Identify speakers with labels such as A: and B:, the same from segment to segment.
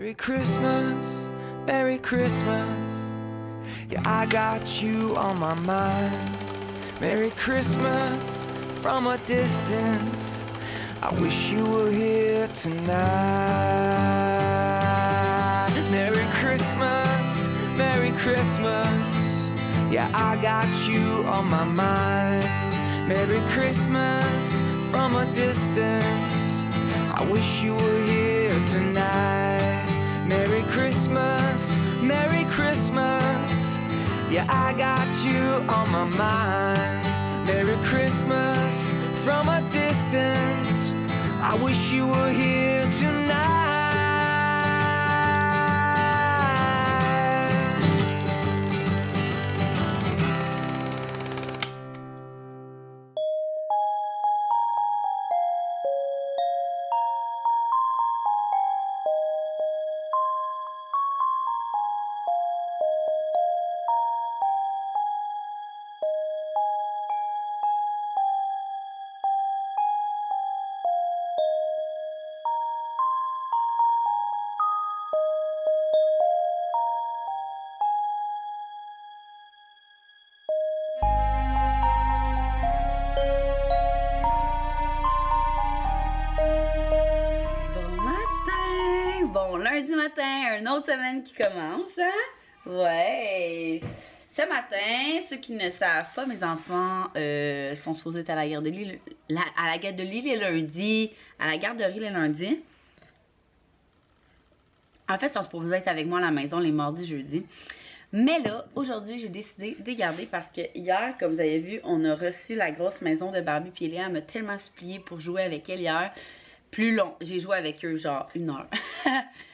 A: Merry Christmas, Merry Christmas. Yeah, I got you on my mind. Merry Christmas from a distance. I wish you were here tonight. Merry Christmas, Merry Christmas. Yeah, I got you on my mind. Merry Christmas from a distance. I wish you were here tonight. Merry Christmas, Merry Christmas. Yeah, I got you on my mind. Merry Christmas from a distance. I wish you were here tonight.
B: Bon lundi matin, une autre semaine qui commence, hein? Ouais! Ce matin, ceux qui ne savent pas, mes enfants sont supposés être à la garderie, les lundis, à la garderie les lundis. En fait, ils sont supposés être avec moi à la maison les mardis, jeudis. Mais là, aujourd'hui, j'ai décidé de les garder parce que hier, comme vous avez vu, on a reçu la grosse maison de Barbie. Puis Léa m'a tellement supplié pour jouer avec elle hier. Plus long. J'ai joué avec eux genre 1 heure.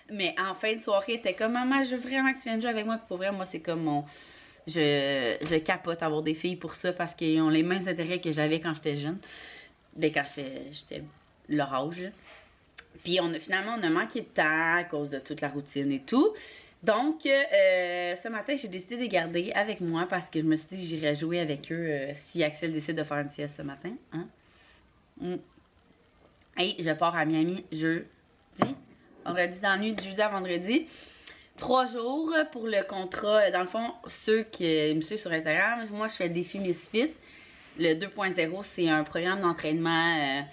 B: Mais en fin de soirée, elle était comme maman, je veux vraiment que tu viennes jouer avec moi. Puis pour vrai, moi, c'est comme mon. Je capote avoir des filles pour ça parce qu'ils ont les mêmes intérêts que j'avais quand j'étais jeune. Ben, quand j'étais leur âge. Puis finalement, on a manqué de temps à cause de toute la routine et tout. Donc, ce matin, j'ai décidé de les garder avec moi parce que je me suis dit que j'irais jouer avec eux si Axel décide de faire une sieste ce matin. Hein? Et je pars à Miami jeudi. On aurait dit dans la nuit du jeudi à vendredi. 3 jours pour le contrat. Dans le fond, ceux qui me suivent sur Instagram, moi je fais Défi Misfit. Le 2.0, c'est un programme d'entraînement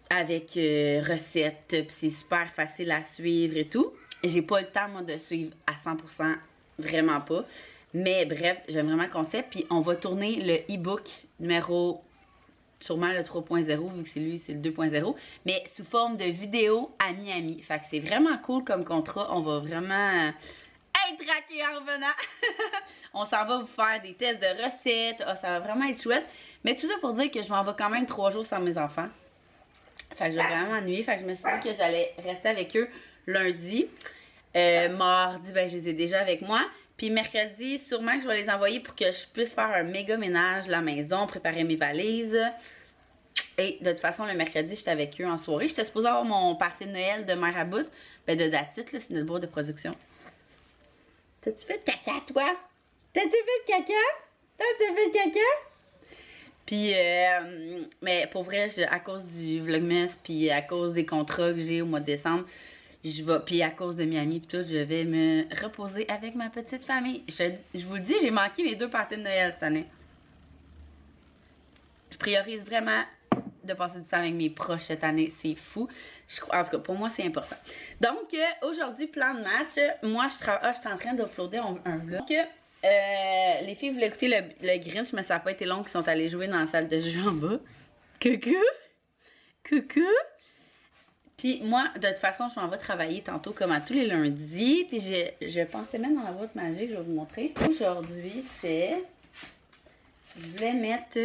B: avec recettes. Puis c'est super facile à suivre et tout. J'ai pas le temps, moi, de suivre à 100%. Vraiment pas. Mais bref, j'aime vraiment le concept. Puis on va tourner le e-book numéro... sûrement le 3.0 vu que c'est lui, c'est le 2.0. Mais sous forme de vidéo à Miami. Fait que c'est vraiment cool comme contrat. On va vraiment être raqués en revenant. On s'en va vous faire des tests de recettes. Ah, ça va vraiment être chouette. Mais tout ça pour dire que je m'en vais quand même 3 jours sans mes enfants. Fait que je vais vraiment m'ennuyer. Fait que je me suis dit que j'allais rester avec eux lundi. Mardi, ben je les ai déjà avec moi. Puis mercredi, sûrement que je vais les envoyer pour que je puisse faire un méga ménage de la maison, préparer mes valises. Et de toute façon, le mercredi, j'étais avec eux en soirée. J'étais supposée avoir mon party de Noël de mère à bout. Ben de Datit, là, c'est notre boîte de production. T'as-tu fait de caca, toi? T'as-tu fait de caca? T'as-tu fait de caca? Puis, mais pour vrai, à cause du Vlogmas, puis à cause des contrats que j'ai au mois de décembre, puis à cause de Miami puis tout, je vais me reposer avec ma petite famille. Je vous le dis, j'ai manqué mes 2 parties de Noël cette année. Je priorise vraiment de passer du temps avec mes proches cette année, c'est fou. En tout cas, pour moi, c'est important. Donc, aujourd'hui, plan de match. Moi, je suis en train d'uploader un vlog. Donc, les filles voulaient écouter le Grinch, mais ça n'a pas été long qu'ils sont allés jouer dans la salle de jeu en bas. Coucou! Coucou! Puis moi, de toute façon, je m'en vais travailler tantôt comme à tous les lundis. Puis je pensais même dans la boîte magique, je vais vous montrer. Aujourd'hui, c'est... Je voulais mettre...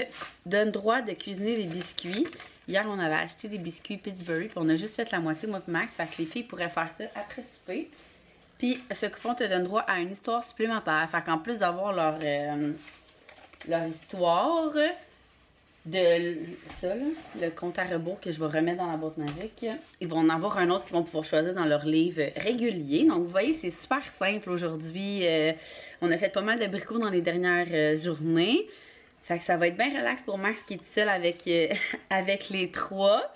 B: Donne droit de cuisiner des biscuits. Hier, on avait acheté des biscuits Pittsburgh. Puis on a juste fait la moitié, moi et Max. Fait que les filles pourraient faire ça après souper. Puis ce coupon te donne droit à une histoire supplémentaire. Fait qu'en plus d'avoir leur histoire... de ça, là, le compte à rebours que je vais remettre dans la boîte magique. Ils vont en avoir un autre qu'ils vont pouvoir choisir dans leur livre régulier. Donc, vous voyez, c'est super simple aujourd'hui. On a fait pas mal de bricots dans les dernières journées. Fait que ça va être bien relax pour Max qui est seul avec, avec les 3.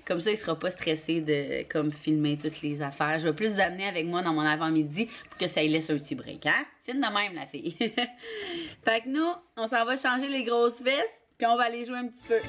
B: Comme ça, il sera pas stressé de comme filmer toutes les affaires. Je vais plus vous amener avec moi dans mon avant-midi pour que ça lui laisse un petit break, hein? Fine de même, la fille. Fait que nous, on s'en va changer les grosses fesses, puis on va aller jouer un petit peu.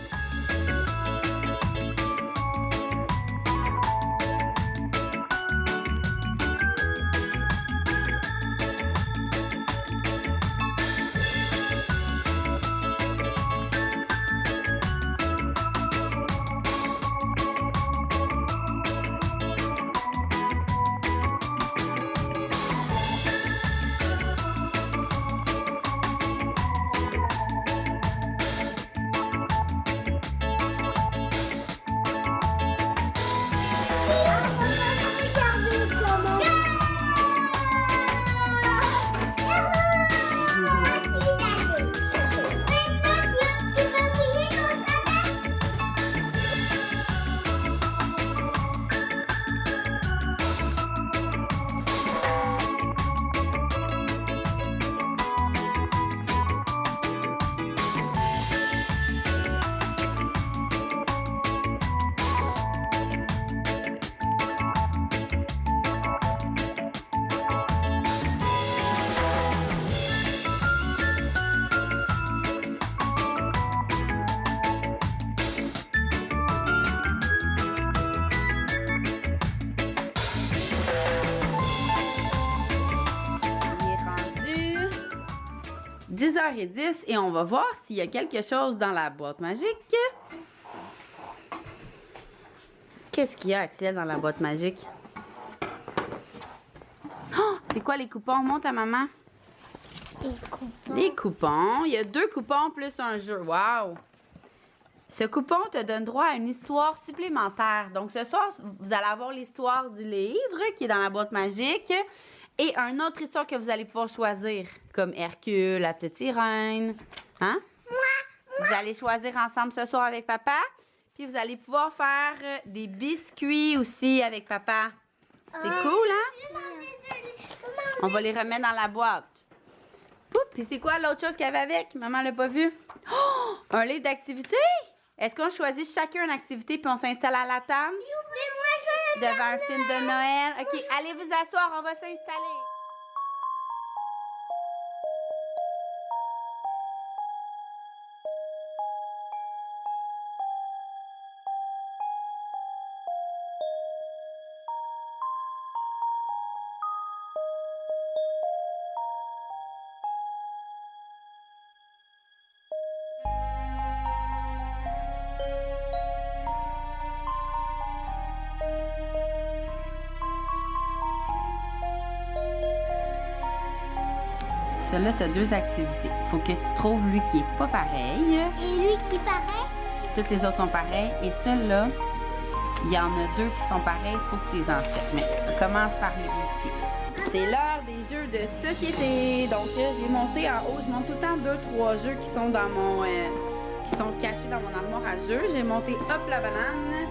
B: Il est rendu 10h10 et on va voir s'il y a quelque chose dans la boîte magique. Qu'est-ce qu'il y a, Axel, dans la boîte magique? Oh, c'est quoi les coupons? Montre à maman. Les coupons. Il y a 2 coupons plus un jeu. Wow! Ce coupon te donne droit à une histoire supplémentaire. Donc, ce soir, vous allez avoir l'histoire du livre qui est dans la boîte magique et une autre histoire que vous allez pouvoir choisir, comme Hercule, la petite sirène. Hein? Vous allez choisir ensemble ce soir avec papa. Puis, vous allez pouvoir faire des biscuits aussi avec papa. C'est cool, hein? On va les remettre dans la boîte. Oups, puis c'est quoi l'autre chose qu'il y avait avec? Maman l'a pas vu. Oh, un livre d'activité? Est-ce qu'on choisit chacun une activité puis on s'installe à la table? Devant un film de Noël? OK, allez vous asseoir, on va s'installer. Celle-là, tu as 2 activités. Il faut que tu trouves lui qui est pas pareil.
C: Et lui qui paraît?
B: Toutes les autres sont pareilles. Et celle-là, il y en a 2 qui sont pareils. Il faut que tu les enseignes. Mais on commence par lui ici. C'est l'heure des jeux de société. Donc, j'ai monté en haut. Je monte tout le temps 2-3 jeux qui sont dans mon... qui sont cachés dans mon armoire à jeux. J'ai monté Hop la banane,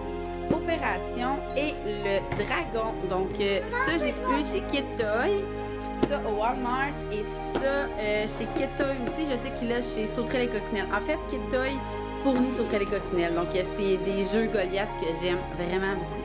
B: Opération et le dragon. Donc, ça, j'ai vu chez Kid Toy. Ça au Walmart et ça chez Kid Toy aussi. Je sais qu'il a chez Sauterelles et Coccinelles. En fait, Kid Toy fournit Sauterelles et Coccinelles. Donc, c'est des jeux Goliath que j'aime vraiment beaucoup.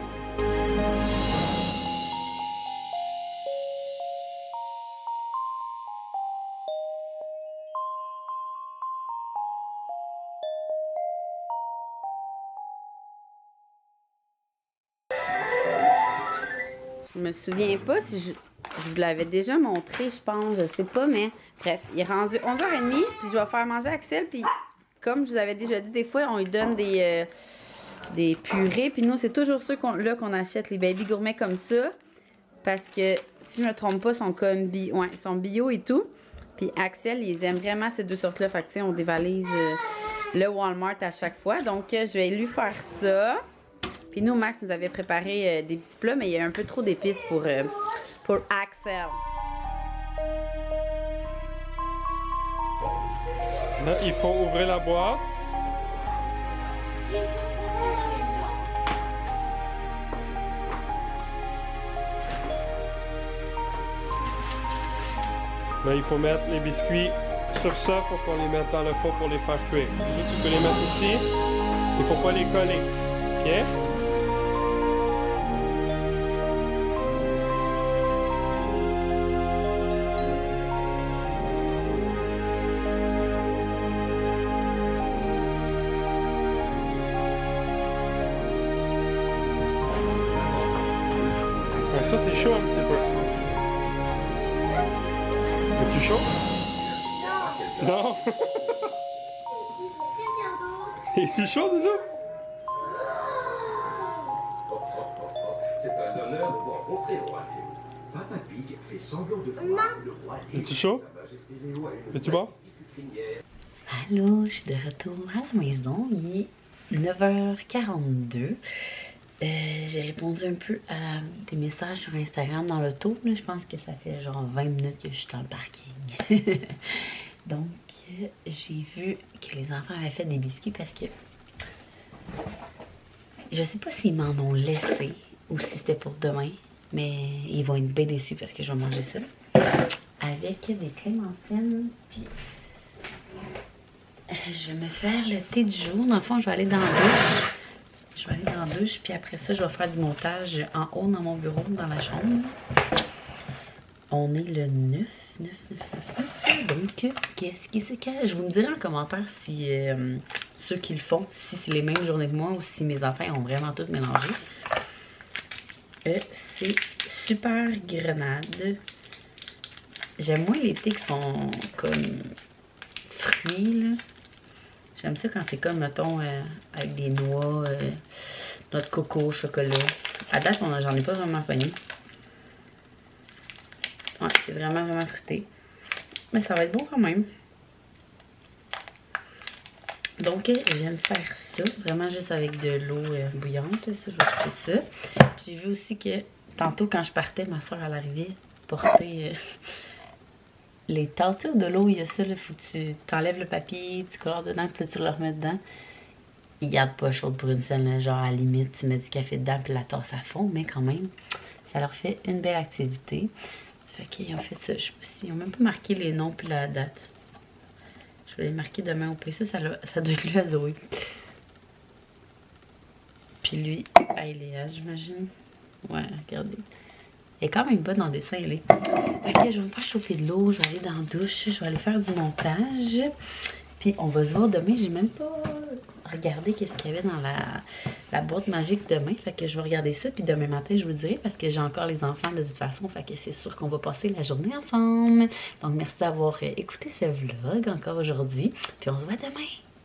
B: Je me souviens pas si je vous l'avais déjà montré, je pense, je sais pas, mais bref, il est rendu 11h30, puis je vais faire manger Axel, puis comme je vous avais déjà dit, des fois, on lui donne des purées, puis nous, c'est toujours ceux qu'on achète, les baby gourmets comme ça, parce que, si je me trompe pas, sont comme ils sont bio et tout, puis Axel, ils aiment vraiment ces 2 sortes-là, fait que, tu sais, on dévalise le Walmart à chaque fois, donc je vais lui faire ça, puis nous, Max nous avait préparé des petits plats, mais il y a un peu trop d'épices pour Axel.
D: Là, il faut ouvrir la boîte. Là, il faut mettre les biscuits sur ça pour qu'on les mette dans le four pour les faire cuire. Tu peux les mettre ici. Il ne faut pas les coller. Ok. Ouais, ça c'est chaud un petit peu. Es-tu chaud? Non. Es-tu chaud déjà?
C: C'est un honneur de vous rencontrer, roi Léo. Papa Pig fait semblant de voir le roi Léo.
D: Es-tu chaud?
C: Sa Majesté Léo a une
D: Es-tu bon?
C: magnifique crinière.
B: Allô, je suis de retour à la maison. Il est 9h42. J'ai répondu un peu à des messages sur Instagram dans l'auto. Je pense que ça fait genre 20 minutes que je suis dans le parking. Donc, j'ai vu que les enfants avaient fait des biscuits parce que je sais pas s'ils m'en ont laissé ou si c'était pour demain, mais ils vont être bien déçus parce que je vais manger ça. Avec des clémentines, puis je vais me faire le thé du jour. Dans le fond, je vais aller dans la douche. Je vais aller dans la douche, puis après ça, je vais faire du montage en haut dans mon bureau, dans la chambre. On est le 9. Donc, qu'est-ce qui se cache? Vous me direz en commentaire si ceux qui le font, si c'est les mêmes journées que moi ou si mes enfants ont vraiment tout mélangé. C'est super grenade. J'aime moins les thés qui sont comme fruits, là. J'aime ça quand c'est comme, mettons, avec des noix, noix de coco, chocolat. À date, j'en ai pas vraiment pogné. Ouais, c'est vraiment, vraiment fruité. Mais ça va être bon quand même. Donc, j'aime faire ça. Vraiment juste avec de l'eau bouillante. Ça, je vais acheter ça. J'ai vu aussi que tantôt, quand je partais, ma soeur, elle arrivait porter les tasses de l'eau. Il y a ça, il faut que tu t'enlèves le papier, tu colores dedans, puis là, tu le remets dedans. Ils gardent pas chaud pour une scène, genre à la limite, tu mets du café dedans, puis la tasse à fond, mais quand même, ça leur fait une belle activité. Fait qu'ils ont fait ça. Je sais pas s'ils ont même pas marqué les noms puis la date. Je vais les marquer demain au PC. Ça doit être lui à Zoé. Puis lui à Eléa, j'imagine. Ouais, regardez. Elle est quand même bonne en dessin, elle est. Ok, je vais me faire chauffer de l'eau. Je vais aller dans la douche. Je vais aller faire du montage. Puis on va se voir demain. J'ai même pas regardé qu'est-ce qu'il y avait dans la boîte magique demain. Fait que je vais regarder ça. Puis demain matin, je vous dirai parce que j'ai encore les enfants de toute façon. Fait que c'est sûr qu'on va passer la journée ensemble. Donc merci d'avoir écouté ce vlog encore aujourd'hui. Puis on se voit demain.